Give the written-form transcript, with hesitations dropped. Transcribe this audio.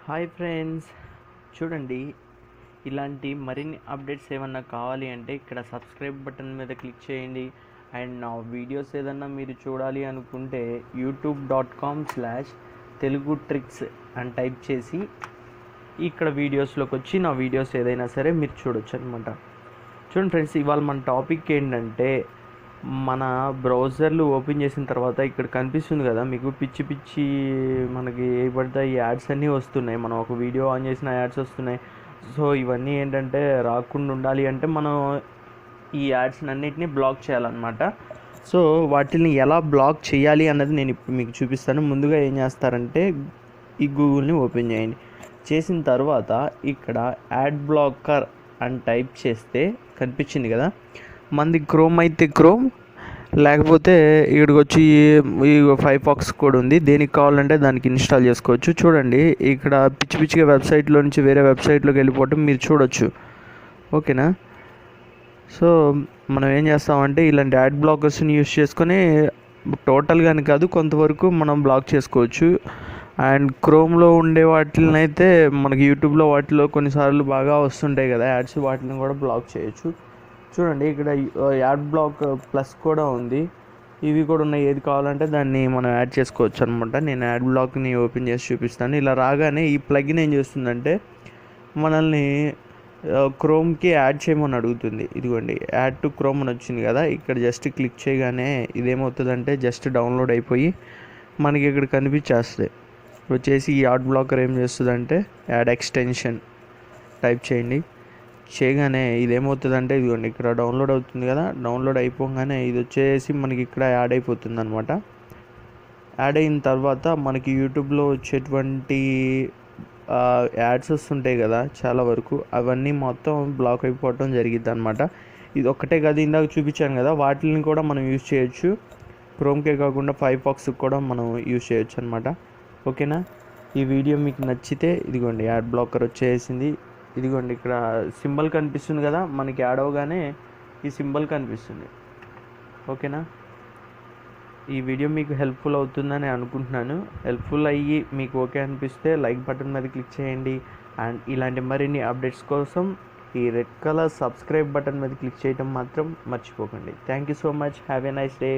Hi friends, చూడండి, ఇలాంటి మరిన్ని అప్డేట్స్ ఏమన్నా కావాలి అంటే ఇక్కడ సబ్స్క్రైబ్ బటన్ మీద క్లిక్ చేయండి. అండ్ నా వీడియోస్ ఏదన్నా మీరు చూడాలి అనుకుంటే youtube.com/telugu tricks అని టైప్ చేసి ఇక్కడ వీడియోస్లోకి వచ్చి నా వీడియోస్ ఏదైనా సరే మీరు చూడొచ్చు అనమాట. చూడండి ఫ్రెండ్స్, ఇవాళ మన టాపిక్ ఏంటంటే మన బ్రౌజర్లు ఓపెన్ చేసిన తర్వాత ఇక్కడ కనిపిస్తుంది కదా మీకు పిచ్చి పిచ్చి మనకి ఏ పడితే ఈ యాడ్స్ అన్నీ వస్తున్నాయి. మనం ఒక వీడియో ఆన్ చేసిన యాడ్స్ వస్తున్నాయి. సో ఇవన్నీ ఏంటంటే రాకుండా ఉండాలి అంటే మనం ఈ యాడ్స్ అన్నిటిని బ్లాక్ చేయాలన్నమాట. సో వాటిని ఎలా బ్లాక్ చేయాలి అన్నది నేను ఇప్పుడు మీకు చూపిస్తాను. ముందుగా ఏం చేస్తారంటే ఈ గూగుల్ని ఓపెన్ చేయండి. చేసిన తర్వాత ఇక్కడ యాడ్ బ్లాకర్ అని టైప్ చేస్తే కనిపించింది కదా, మనది క్రోమ్ అయితే క్రోమ్, లేకపోతే ఇక్కడికి వచ్చి ఈ ఫైర్ఫాక్స్ కూడా ఉంది. దేనికి కావాలంటే దానికి ఇన్స్టాల్ చేసుకోవచ్చు. చూడండి, ఇక్కడ పిచ్చి పిచ్చిగా వెబ్సైట్లో నుంచి వేరే వెబ్సైట్లోకి వెళ్ళిపోవటం మీరు చూడొచ్చు. ఓకేనా? సో మనం ఏం చేస్తామంటే ఇలాంటి యాడ్ బ్లాకర్స్ని యూస్ చేసుకొని టోటల్గాని కాదు కొంతవరకు మనం బ్లాక్ చేసుకోవచ్చు. అండ్ క్రోమ్లో ఉండే వాటిని అయితే మనకి యూట్యూబ్లో వాటిలో కొన్నిసార్లు బాగా వస్తుంటాయి కదా యాడ్స్, వాటిని కూడా బ్లాక్ చేయొచ్చు. చూడండి, ఇక్కడ యాడ్ బ్లాక్ ప్లస్ కూడా ఉంది. ఇవి కూడా ఉన్నాయి. ఏది కావాలంటే దాన్ని మనం యాడ్ చేసుకోవచ్చు అనమాట. నేను యాడ్ బ్లాక్ని ఓపెన్ చేసి చూపిస్తాను. ఇలా రాగానే ఈ ప్లగిన్ ఏం చేస్తుందంటే మనల్ని క్రోమ్కి యాడ్ చేయమని అడుగుతుంది. ఇదిగోండి, యాడ్ టు క్రోమ్ అని వచ్చింది కదా, ఇక్కడ జస్ట్ క్లిక్ చేయగానే ఇదేమవుతుందంటే జస్ట్ డౌన్లోడ్ అయిపోయి మనకి ఇక్కడ కనిపించేస్తుంది. వచ్చేసి ఈ యాడ్ బ్లాకర్ ఏం చేస్తుందంటే యాడ్ ఎక్స్టెన్షన్ టైప్ చేయండి. చేయగానే ఇదేమవుతుందంటే ఇదిగోండి ఇక్కడ డౌన్లోడ్ అవుతుంది కదా, డౌన్లోడ్ అయిపోగానే ఇది వచ్చేసి మనకి ఇక్కడ యాడ్ అయిపోతుంది అనమాట. యాడ్ అయిన తర్వాత మనకి యూట్యూబ్లో వచ్చేటువంటి యాడ్స్ వస్తుంటాయి కదా చాలా వరకు, అవన్నీ మొత్తం బ్లాక్ అయిపోవటం జరిగిద్ది అనమాట. ఇది ఒక్కటే కదా, ఇందాక చూపించాను కదా, వాటిని కూడా మనం యూజ్ చేయొచ్చు. క్రోమ్కే కాకుండా ఫైర్ఫాక్స్కి కూడా మనం యూజ్ చేయొచ్చు అనమాట. ఓకేనా? ఈ వీడియో మీకు నచ్చితే ఇదిగోండి యాడ్ బ్లాకర్ వచ్చేసింది. ఇదిగోండి ఇక్కడ సింబల్ కనిపిస్తుంది కదా, మనకి యాడ్ అవగానే ఈ సింబల్ కనిపిస్తుంది. ఓకేనా? ఈ వీడియో మీకు హెల్ప్ఫుల్ అవుతుందని అనుకుంటున్నాను. హెల్ప్ఫుల్ అయ్యి మీకు ఓకే అనిపిస్తే లైక్ బటన్ మీద క్లిక్ చేయండి. అండ్ ఇలాంటి మరిన్ని అప్డేట్స్ కోసం ఈ రెడ్ కలర్ సబ్స్క్రైబ్ బటన్ మీద క్లిక్ చేయడం మాత్రం మర్చిపోకండి. Thank you so much. Have a nice day.